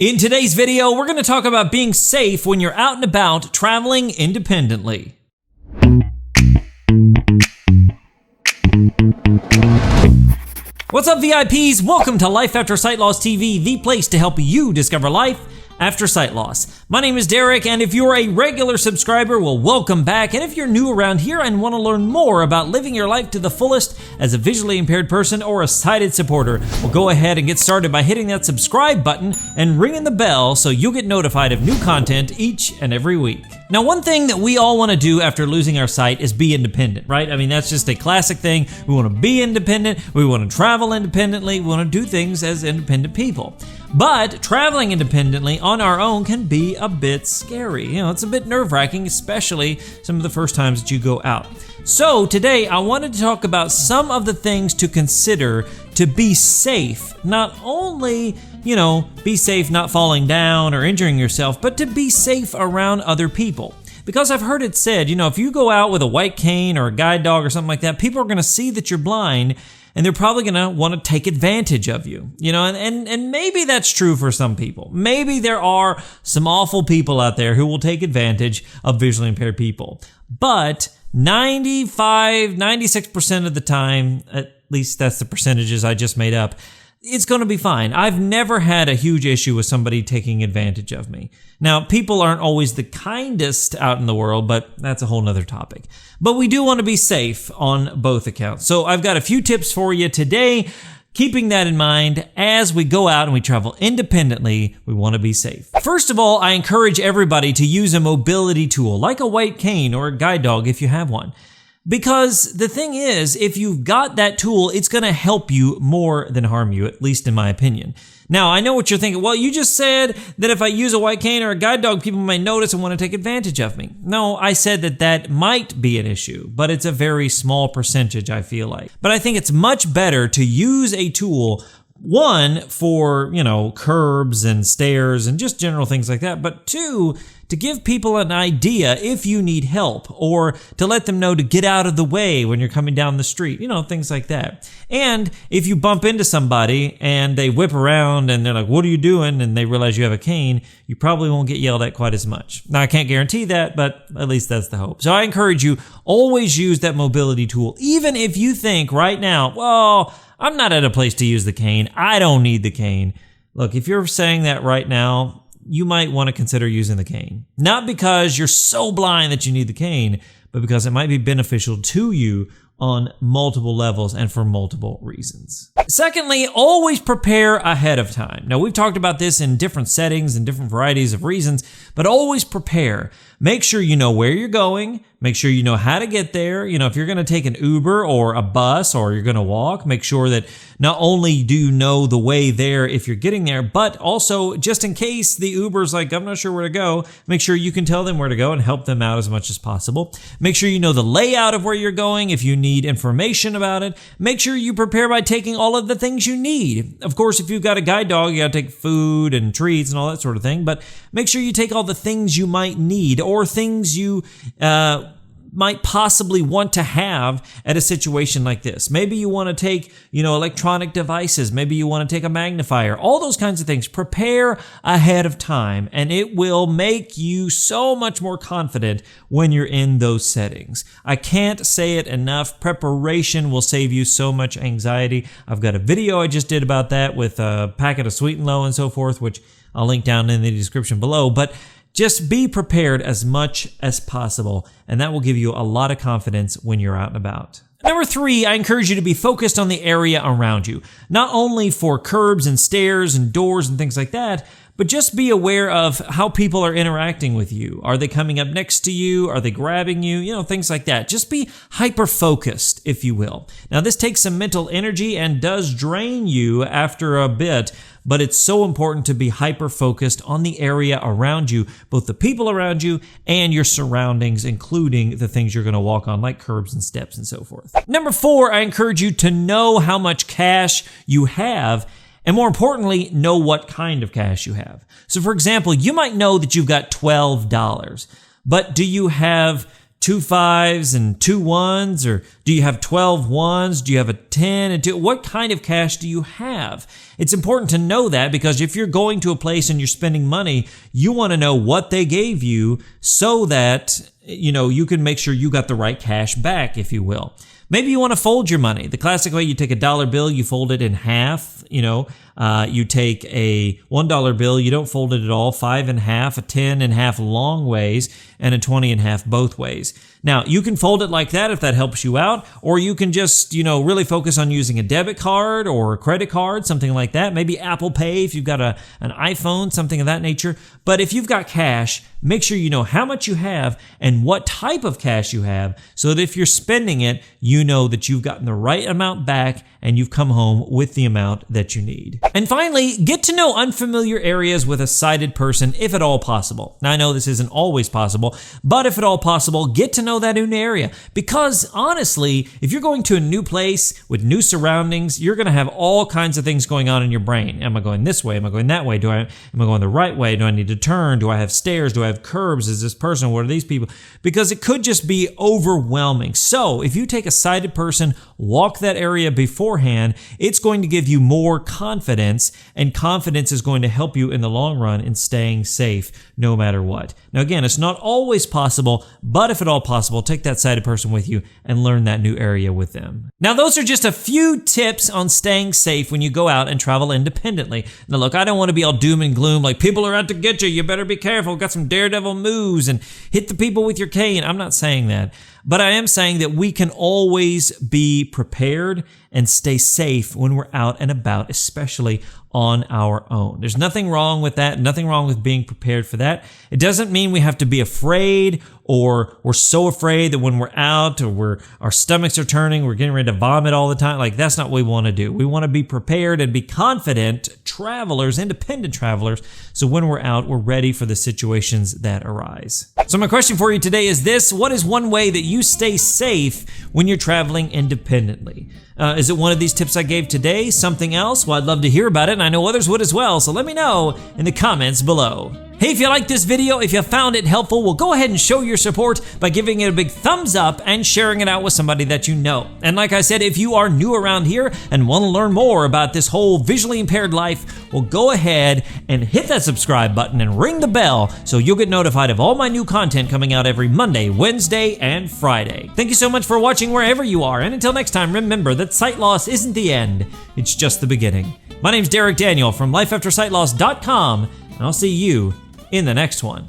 In today's video, we're going to talk about being safe when you're out and about traveling independently. What's up, VIPs? Welcome to Life After Sight Loss TV, the place to help you discover life after sight loss. My name is Derek, and if you're a regular subscriber, well, welcome back. And if you're new around here and want to learn more about living your life to the fullest as a visually impaired person or a sighted supporter, well, go ahead and get started by hitting that subscribe button and ringing the bell so you'll get notified of new content each and every week. Now, one thing that we all want to do after losing our sight is be independent, right? I mean, that's just a classic thing. We want to be independent, we want to travel independently, we want to do things as independent people. But traveling independently on our own can be a bit scary. You know, it's a bit nerve-wracking, especially some of the first times that you go out. So today I wanted to talk about some of the things to consider to be safe. Not only, be safe not falling down or injuring yourself, but to be safe around other people. Because I've heard it said, if you go out with a white cane or a guide dog or something like that, people are going to see that you're blind and they're probably going to want to take advantage of you, and maybe that's true for some people. Maybe there are some awful people out there who will take advantage of visually impaired people. But 96% of the time, at least that's the percentages I just made up, it's going to be fine. I've never had a huge issue with somebody taking advantage of me. Now, people aren't always the kindest out in the world, but that's a whole nother topic. But we do want to be safe on both accounts. So I've got a few tips for you today. Keeping that in mind, as we go out and we travel independently, we want to be safe. First of all, I encourage everybody to use a mobility tool, like a white cane or a guide dog if you have one. Because the thing is, if you've got that tool, it's going to help you more than harm you, at least in my opinion. Now, I know what you're thinking. Well, you just said that if I use a white cane or a guide dog, people might notice and want to take advantage of me. No, I said that might be an issue, but it's a very small percentage, I feel like. But I think it's much better to use a tool, one, for, curbs and stairs and just general things like that, but two, to give people an idea if you need help, or to let them know to get out of the way when you're coming down the street, things like that. And if you bump into somebody and they whip around and they're like, "What are you doing?" and they realize you have a cane, you probably won't get yelled at quite as much. Now, I can't guarantee that, but at least that's the hope. So I encourage you, always use that mobility tool, even if you think right now, well, I'm not at a place to use the cane, I don't need the cane. Look, if you're saying that right now, you might want to consider using the cane. Not because you're so blind that you need the cane, but because it might be beneficial to you on multiple levels and for multiple reasons. Secondly, always prepare ahead of time. Now, we've talked about this in different settings and different varieties of reasons, but always prepare. Make sure you know where you're going. Make sure you know how to get there. If you're going to take an Uber or a bus or you're going to walk, make sure that not only do you know the way there if you're getting there, but also just in case the Uber's like, "I'm not sure where to go," make sure you can tell them where to go and help them out as much as possible. Make sure you know the layout of where you're going if you need information about it. Make sure you prepare by taking all of the things you need. Of course, if you've got a guide dog, you got to take food and treats and all that sort of thing, but make sure you take all the things you might need or things you might possibly want to have at a situation like this. Maybe you want to take, electronic devices. Maybe you want to take a magnifier. All those kinds of things. Prepare ahead of time, and it will make you so much more confident when you're in those settings. I can't say it enough. Preparation will save you so much anxiety. I've got a video I just did about that with a packet of Sweet and Low and so forth, which I'll link down in the description below. But just be prepared as much as possible, and that will give you a lot of confidence when you're out and about. Number 3, I encourage you to be focused on the area around you, not only for curbs and stairs and doors and things like that, but just be aware of how people are interacting with you. Are they coming up next to you? Are they grabbing you? Things like that. Just be hyper-focused, if you will. Now, this takes some mental energy and does drain you after a bit, but it's so important to be hyper-focused on the area around you, both the people around you and your surroundings, including the things you're going to walk on, like curbs and steps and so forth. Number 4, I encourage you to know how much cash you have, and more importantly, know what kind of cash you have. So for example, you might know that you've got $12, but do you have 2 5s and 2 1s, or do you have 12 1s? Do you have a 10 and 2? What kind of cash do you have? It's important to know that, because if you're going to a place and you're spending money, you want to know what they gave you so that, you can make sure you got the right cash back, if you will. Maybe you want to fold your money. The classic way, you take a dollar bill, you fold it in half. You take a $1 bill, you don't fold it at all, 5 in half, a 10 in half long ways, and a 20 in half both ways. Now, you can fold it like that if that helps you out, or you can just, really focus on using a debit card or a credit card, something like that. Maybe Apple Pay if you've got an iPhone, something of that nature. But if you've got cash, make sure you know how much you have and what type of cash you have, so that if you're spending it, you know that you've gotten the right amount back and you've come home with the amount that you need. And finally, get to know unfamiliar areas with a sighted person if at all possible. Now, I know this isn't always possible, but if at all possible, get to know that new area. Because honestly, if you're going to a new place with new surroundings, you're going to have all kinds of things going on in your brain. Am I going this way? Am I going that way? Am I going the right way? Do I need to turn? Do I have stairs? Do I have curbs? Is this person? What are these people? Because it could just be overwhelming. So if you take a sighted person, walk that area beforehand, it's going to give you more confidence, and confidence is going to help you in the long run in staying safe no matter what. Now again, it's not always possible, but if at all possible, take that sighted person with you and learn that new area with them. Now those are just a few tips on staying safe when you go out and travel independently. Now look, I don't want to be all doom and gloom like people are out to get you better be careful, got some daredevil moves and hit the people with your cane. I'm not saying that. But I am saying that we can always be prepared and stay safe when we're out and about, especially on our own. There's nothing wrong with that, nothing wrong with being prepared for that. It doesn't mean we have to be afraid, or we're so afraid that when we're out or our stomachs are turning, we're getting ready to vomit all the time. Like, that's not what we want to do. We want to be prepared and be confident travelers, independent travelers, so when we're out, we're ready for the situations that arise. So my question for you today is this: what is one way that you stay safe when you're traveling independently? Is it one of these tips I gave today? Something else? Well, I'd love to hear about it, and I know others would as well, so let me know in the comments below. Hey, if you liked this video, if you found it helpful, well, go ahead and show your support by giving it a big thumbs up and sharing it out with somebody that you know. And like I said, if you are new around here and want to learn more about this whole visually impaired life, well, go ahead and hit that subscribe button and ring the bell so you'll get notified of all my new content coming out every Monday, Wednesday, and Friday. Thank you so much for watching wherever you are, and until next time, remember that sight loss isn't the end, it's just the beginning. My name's Derek Daniel from lifeaftersightloss.com, and I'll see you in the next one.